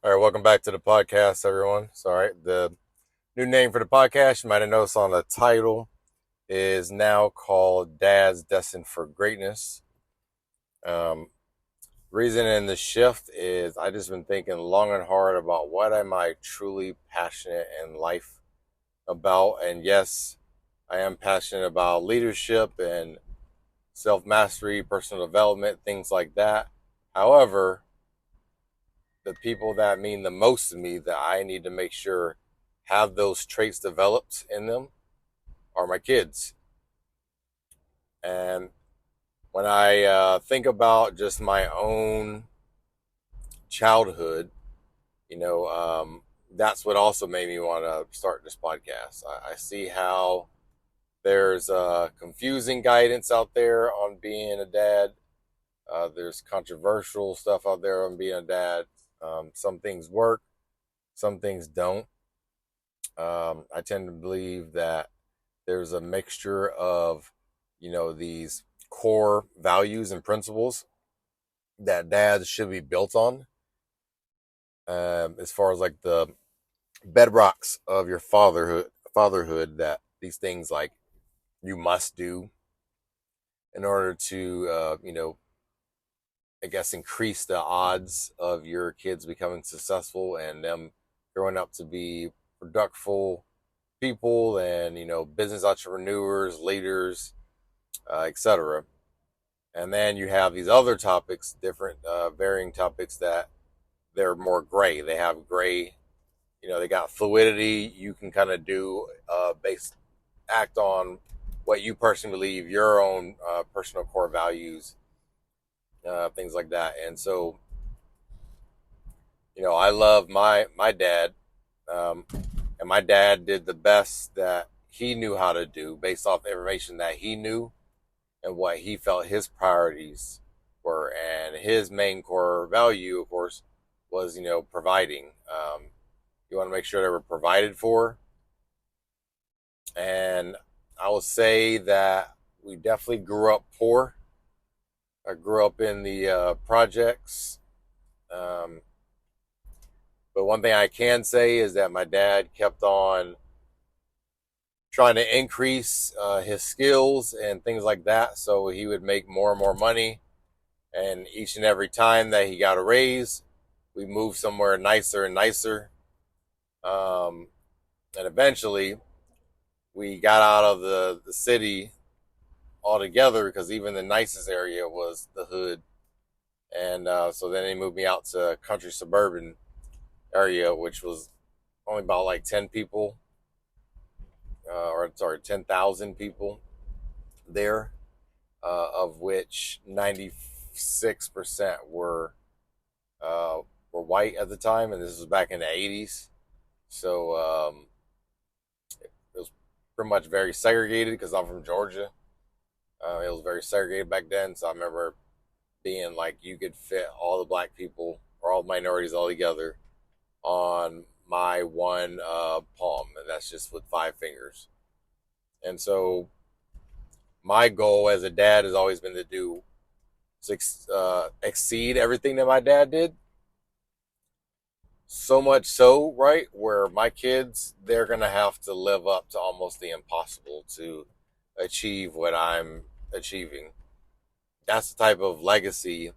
All right, welcome back to the podcast, everyone. Sorry, the new name for the podcast, you might have noticed on the title, is now called Dads Destined for Greatness. Um, Reason in the shift is I just been thinking long and hard about what am I truly passionate in life about. And yes, I am passionate about leadership and self mastery, personal development, things like that. However, the people that mean the most to me that I need to make sure have those traits developed in them are my kids. And when I think about just my own childhood, you know, that's what also made me want to start this podcast. I see how there's confusing guidance out there on being a dad. There's controversial stuff out there on being a dad. Some things work, some things don't. I tend to believe that there's a mixture of, these core values and principles that dads should be built on, as far as like the bedrocks of your fatherhood, that these things like you must do in order to, I guess, increase the odds of your kids becoming successful and them growing up to be productive people and business entrepreneurs, leaders, etc. And then you have these other topics, different varying topics that they're more gray. They have gray, they got fluidity. You can kind of do act on what you personally believe, your own personal core values, things like that. And so, I love my dad, um, and my dad did the best that he knew how to do based off information that he knew and what he felt his priorities were. And his main core value, of course, was providing. You want to make sure they were provided for, and I will say that we definitely grew up poor. I grew up in the projects. Um, but one thing I can say is that my dad kept on trying to increase his skills and things like that. So he would make more and more money. And each and every time that he got a raise, we moved somewhere nicer and nicer. Um, and eventually, we got out of the city altogether because even the nicest area was the hood. And so then they moved me out to country suburban area, which was only about like 10 people, or sorry, 10,000 people there, of which 96% were white at the time, and this was back in the 80s. So it was pretty much very segregated because I'm from Georgia. It was very segregated back then, so I remember being like you could fit all the black people or all minorities all together on my one palm, and that's just with 5 fingers. And so my goal as a dad has always been to do exceed everything that my dad did. So much so, right, where my kids, they're gonna have to live up to almost the impossible to achieve what I'm achieving. That's the type of legacy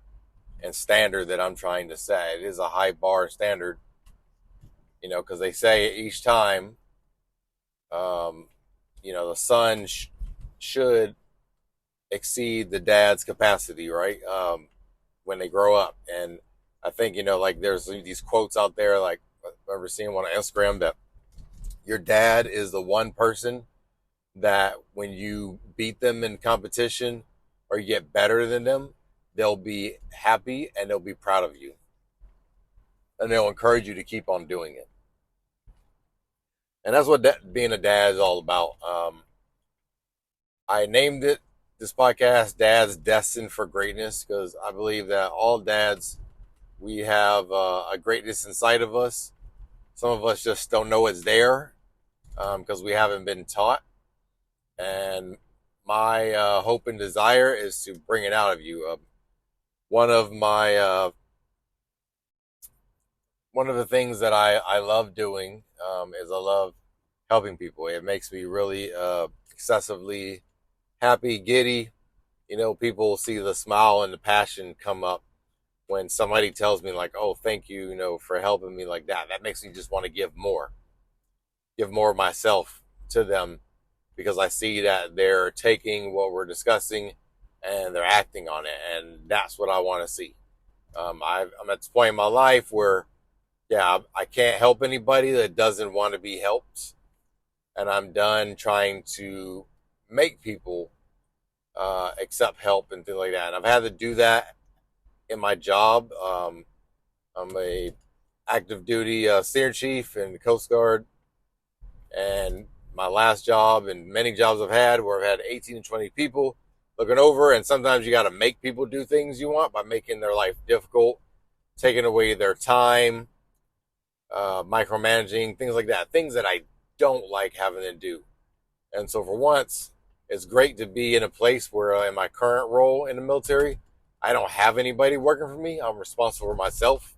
and standard that I'm trying to set. It is a high bar standard, because they say each time, um, the son should exceed the dad's capacity, right? When they grow up. And I think, like there's these quotes out there, like I remember seeing one on Instagram that your dad is the one person that when you beat them in competition or you get better than them, they'll be happy and they'll be proud of you. And they'll encourage you to keep on doing it. And that's what being a dad is all about. I named it, this podcast, Dads Destined for Greatness, because I believe that all dads, we have a greatness inside of us. Some of us just don't know it's there because we haven't been taught. And my hope and desire is to bring it out of you. One of my one of the things that I love doing is I love helping people. It makes me really excessively happy, giddy. People see the smile and the passion come up when somebody tells me like, "Oh, thank you, for helping me like that." That makes me just want to give more of myself to them because I see that they're taking what we're discussing and they're acting on it, and that's what I want to see. I'm at this point in my life where, yeah, I can't help anybody that doesn't want to be helped, and I'm done trying to make people accept help and things like that. And I've had to do that in my job. I'm a active duty steering chief in the Coast Guard, and my last job and many jobs I've had where I've had 18 to 20 people looking over, and sometimes you got to make people do things you want by making their life difficult, taking away their time, micromanaging, things like that, things that I don't like having to do. And so for once, it's great to be in a place where in my current role in the military, I don't have anybody working for me. I'm responsible for myself.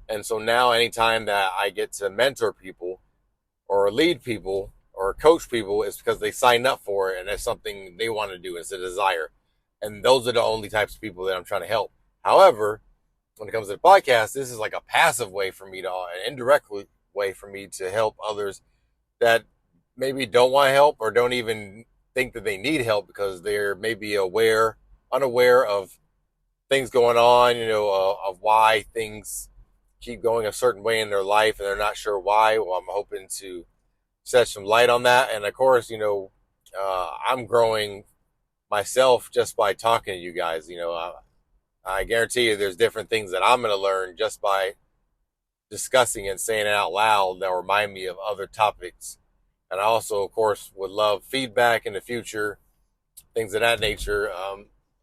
And so now anytime that I get to mentor people or lead people or coach people, it's because they signed up for it and it's something they want to do. It's a desire. And those are the only types of people that I'm trying to help. However, when it comes to the podcast, this is like a passive way for me an indirect way for me to help others that maybe don't want help or don't even think that they need help because they're maybe unaware of things going on, of why things keep going a certain way in their life and they're not sure why. Well, I'm hoping to shed some light on that. And of course, I'm growing myself just by talking to you guys. I guarantee you there's different things that I'm going to learn just by discussing and saying it out loud that remind me of other topics. And I also, of course, would love feedback in the future, things of that nature,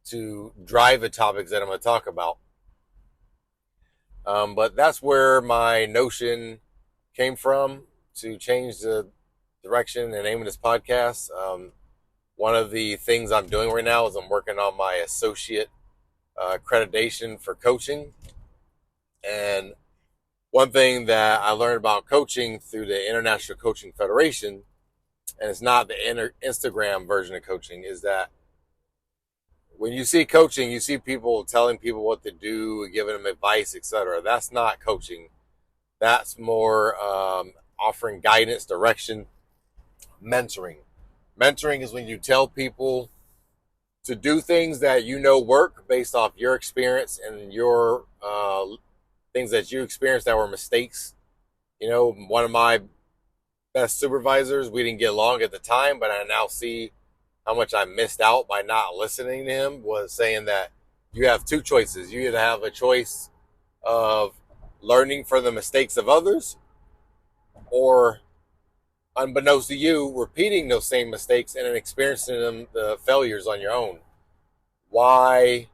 to drive the topics that I'm going to talk about. But that's where my notion came from to change the direction and name of this podcast. One of the things I'm doing right now is I'm working on my associate accreditation for coaching. And one thing that I learned about coaching through the International Coaching Federation, and it's not the Instagram version of coaching, is that when you see coaching, you see people telling people what to do, giving them advice, etc. That's not coaching. That's more offering guidance, direction, mentoring. Mentoring is when you tell people to do things that work based off your experience and your things that you experienced that were mistakes. One of my best supervisors, we didn't get along at the time, but I now see how much I missed out by not listening to him, was saying that you have two choices. You either have a choice of learning from the mistakes of others, or unbeknownst to you, repeating those same mistakes and then experiencing the failures on your own. Why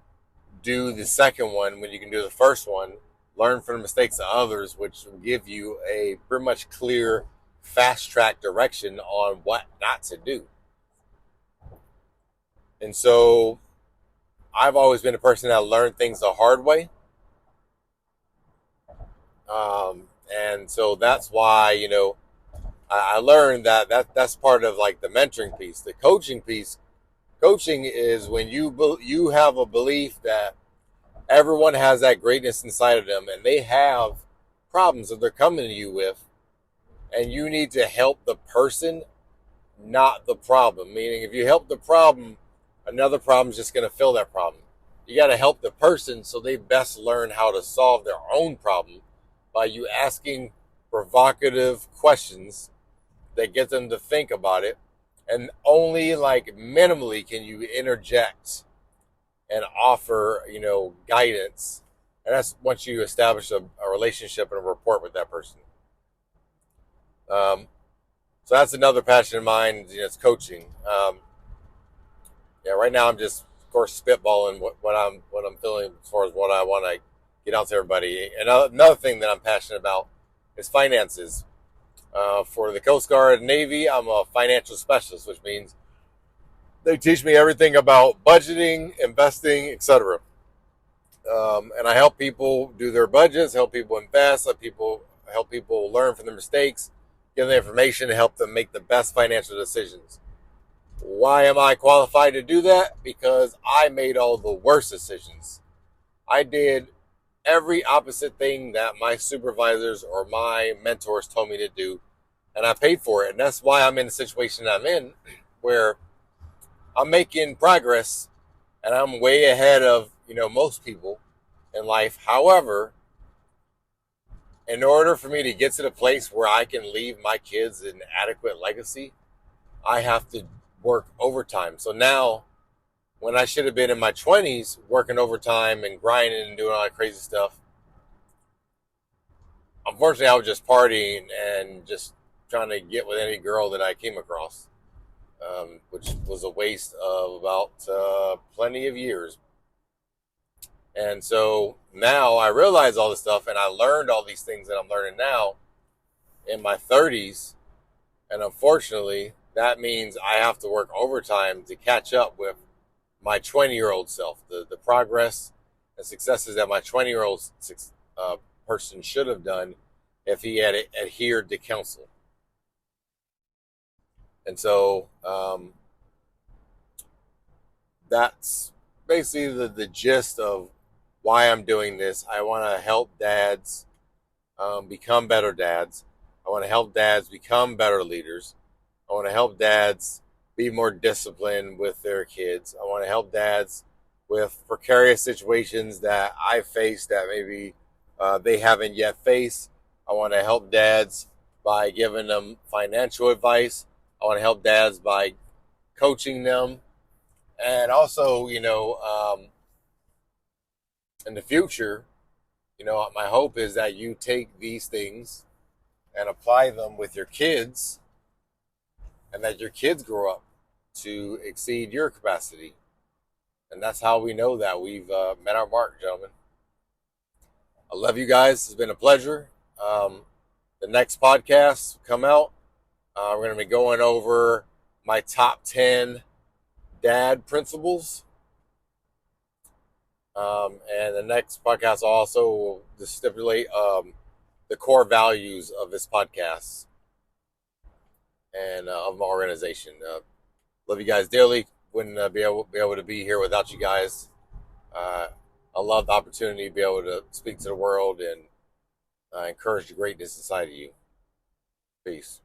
do the second one when you can do the first one? Learn from the mistakes of others, which will give you a pretty much clear, fast track direction on what not to do. And so I've always been a person that learned things the hard way. And so that's why, I learned that's part of like the mentoring piece. The coaching piece, coaching is when you have a belief that everyone has that greatness inside of them and they have problems that they're coming to you with, and you need to help the person, not the problem. Meaning if you help the problem, another problem is just going to fill that problem. You got to help the person so they best learn how to solve their own problem by you asking provocative questions that get them to think about it. And only like minimally can you interject and offer, guidance. And that's once you establish a relationship and a rapport with that person. So that's another passion of mine, it's coaching. Right now I'm just, of course, spitballing what I'm feeling as far as what I want to get out to everybody. And another thing that I'm passionate about is finances. For the Coast Guard and Navy, I'm a financial specialist, which means they teach me everything about budgeting, investing, etc. And I help people do their budgets, help people invest, help people learn from their mistakes, give them information to help them make the best financial decisions. Why am I qualified to do that? Because I made all the worst decisions. I did every opposite thing that my supervisors or my mentors told me to do, and I paid for it. And that's why I'm in the situation I'm in, where I'm making progress and I'm way ahead of, most people in life. However, in order for me to get to the place where I can leave my kids an adequate legacy, I have to work overtime. So now, when I should have been in my 20s working overtime and grinding and doing all that crazy stuff, unfortunately, I was just partying and just trying to get with any girl that I came across, which was a waste of about plenty of years. And so now I realize all this stuff, and I learned all these things that I'm learning now in my 30s. And unfortunately, that means I have to work overtime to catch up with my 20-year-old self, the progress and successes that my 20-year-old person should have done if he had adhered to counsel. And so that's basically the gist of why I'm doing this. I want to help dads become better dads. I want to help dads become better leaders. I want to help dads be more disciplined with their kids. I want to help dads with precarious situations that I face that maybe they haven't yet faced. I want to help dads by giving them financial advice. I want to help dads by coaching them. And also, in the future, my hope is that you take these things and apply them with your kids, and that your kids grow up to exceed your capacity. And that's how we know that we've met our mark, gentlemen. I love you guys. It's been a pleasure. The next podcast come out. We're going to be going over my top 10 dad principles. And the next podcast also will stipulate the core values of this podcast and of my organization. Love you guys dearly. Wouldn't be able to be here without you guys. I love the opportunity to be able to speak to the world and encourage the greatness inside of you. Peace.